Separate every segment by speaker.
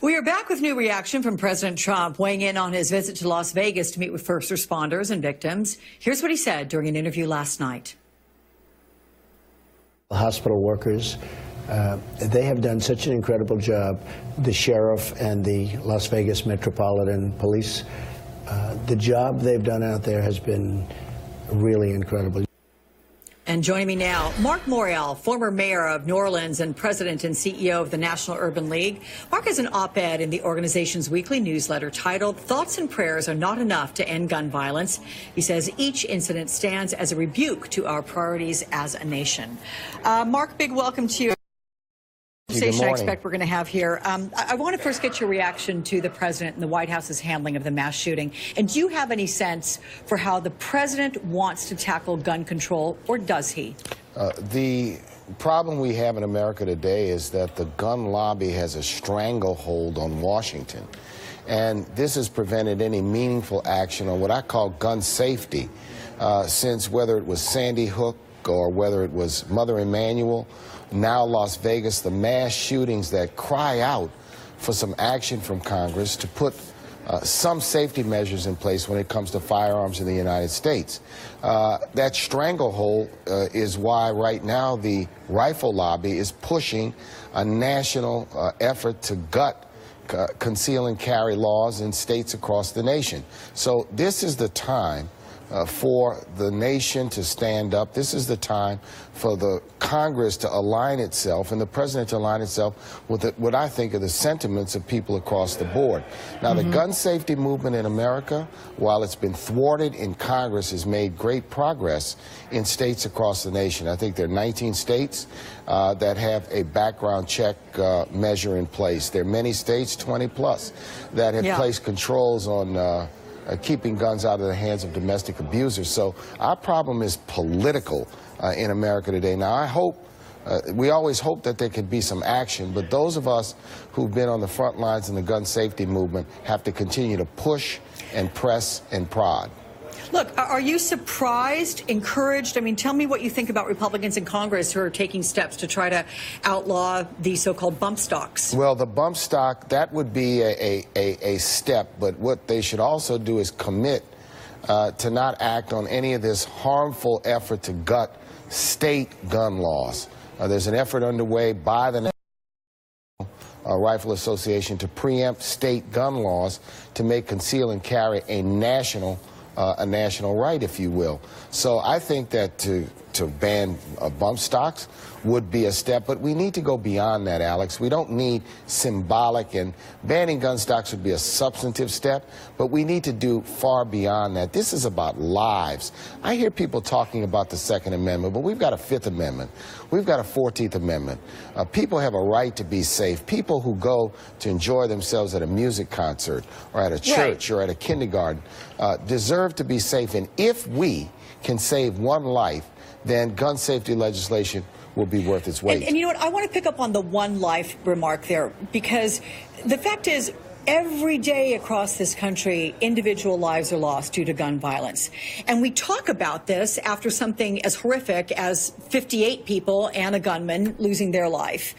Speaker 1: We are back with new reaction from President Trump weighing in on his visit to Las Vegas to meet with first responders and victims. Here's what he said during an interview last night.
Speaker 2: The hospital workers, they have done such an incredible job. The sheriff and the Las Vegas Metropolitan Police, the job they've done out there has been really incredible.
Speaker 1: And joining me now, Marc Morial, former mayor of New Orleans and president and CEO of the National Urban League. Marc has an op-ed in the organization's weekly newsletter titled "Thoughts and Prayers Are Not Enough to End Gun Violence." He says each incident stands as a rebuke to our priorities as a nation. Marc, big welcome to you. Conversation I expect we're going to have here. I want to first get your reaction to the president and the White House's handling of the mass shooting. And do you have any sense for how the president wants to tackle gun control, or does he?
Speaker 3: The problem we have in America today is that the gun lobby has a stranglehold on Washington. And this has prevented any meaningful action on what I call gun safety, since whether it was Sandy Hook or whether it was Mother Emanuel, now Las Vegas, the mass shootings that cry out for some action from Congress to put some safety measures in place when it comes to firearms in the United States. That stranglehold is why right now the rifle lobby is pushing a national effort to gut conceal and carry laws in states across the nation. So this is the time for the nation to stand up. This is the time for the Congress to align itself and the president to align itself with what I think are the sentiments of people across the board. Now, the gun safety movement in America, while it's been thwarted in Congress, has made great progress in states across the nation. I think there are 19 states that have a background check measure in place. There are many states, 20 plus, that have placed controls on keeping guns out of the hands of domestic abusers. So our problem is political in America today. Now, I hope, we always hope that there could be some action, but those of us who've been on the front lines in the gun safety movement have to continue to push and press and prod.
Speaker 1: Look, are you surprised, encouraged? I mean, tell me what you think about Republicans in Congress who are taking steps to try to outlaw the so-called bump stocks.
Speaker 3: Well, the bump stock, that would be a step, but what they should also do is commit to not act on any of this harmful effort to gut state gun laws. There's an effort underway by the National Rifle Association to preempt state gun laws to make conceal and carry a national right, if you will. So I think that to ban bump stocks would be a step, but we need to go beyond that, Alex. We don't need symbolic, and banning gun stocks would be a substantive step, but we need to do far beyond that. This is about lives. I hear people talking about the Second Amendment, but we've got a Fifth Amendment. We've got a 14th Amendment. People have a right to be safe. People who go to enjoy themselves at a music concert or at a church or at a kindergarten deserve to be safe, and if we can save one life, then gun safety legislation will be worth its weight.
Speaker 1: And you know what? I want to pick up on the one life remark there, because the fact is, every day across this country, individual lives are lost due to gun violence. And we talk about this after something as horrific as 58 people and a gunman losing their life.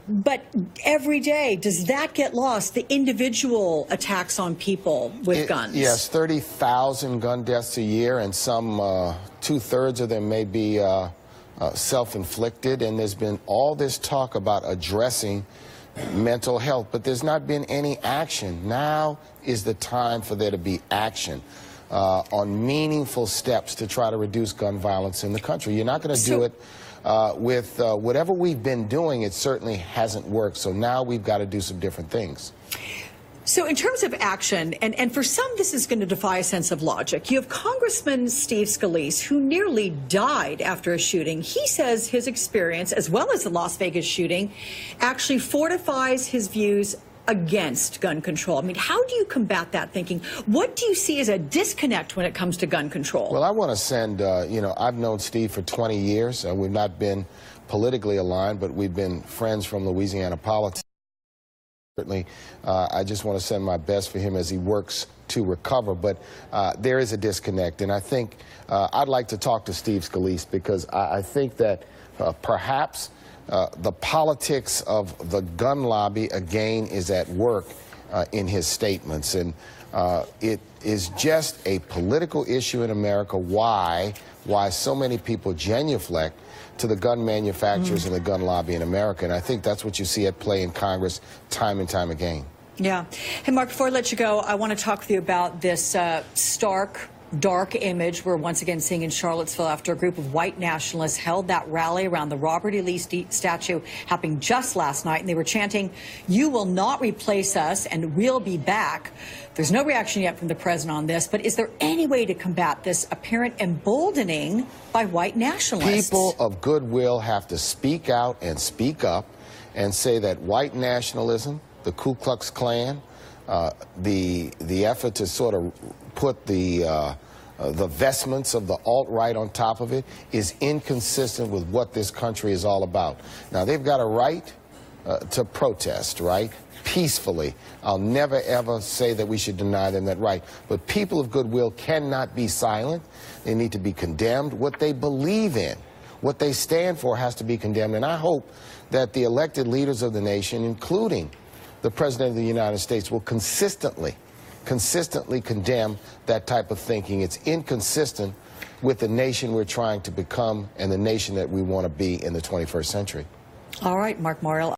Speaker 1: But every day, does that get lost, the individual attacks on people with guns?
Speaker 3: Yes, 30,000 gun deaths a year, and some two-thirds of them may be self-inflicted. And there's been all this talk about addressing mental health, but there's not been any action. Now is the time for there to be action on meaningful steps to try to reduce gun violence in the country. You're not going to do it with whatever we've been doing. It certainly hasn't worked, so now we've got to do some different things.
Speaker 1: So in terms of action, and for some this is going to defy a sense of logic, you have Congressman Steve Scalise, who nearly died after a shooting. He says his experience, as well as the Las Vegas shooting, actually fortifies his views against gun control. I mean, how do you combat that thinking? What do you see as a disconnect when it comes to gun control? Well,
Speaker 3: I want to send, I've known Steve for 20 years. We've not been politically aligned, but we've been friends from Louisiana politics. Certainly, I just want to send my best for him as he works to recover. But there is a disconnect, and I think I'd like to talk to Steve Scalise, because I think that perhaps The politics of the gun lobby, again, is at work in his statements. And it is just a political issue in America why so many people genuflect to the gun manufacturers and the gun lobby in America. And I think that's what you see at play in Congress time and time again.
Speaker 1: Yeah. Hey, Mark, before I let you go, I want to talk with you about this stark, dark image we're once again seeing in Charlottesville after a group of white nationalists held that rally around the Robert E. Lee statue happening just last night, and they were chanting, "You will not replace us, and we'll be back." There's no reaction yet from the president on this, but is there any way to combat this apparent emboldening by white nationalists?
Speaker 3: People of goodwill have to speak out and speak up and say that white nationalism, the Ku Klux Klan, the effort to sort of put the vestments of the alt-right on top of it is inconsistent with what this country is all about. Now, they've got a right to protest, right, peacefully. I'll never, ever say that we should deny them that right. But people of goodwill cannot be silent. They need to be condemned. What they believe in, what they stand for, has to be condemned. And I hope that the elected leaders of the nation, including the President of the United States, will consistently condemn that type of thinking. It's inconsistent with the nation we're trying to become and the nation that we want to be in the 21st century.
Speaker 1: All right, Marc Morial.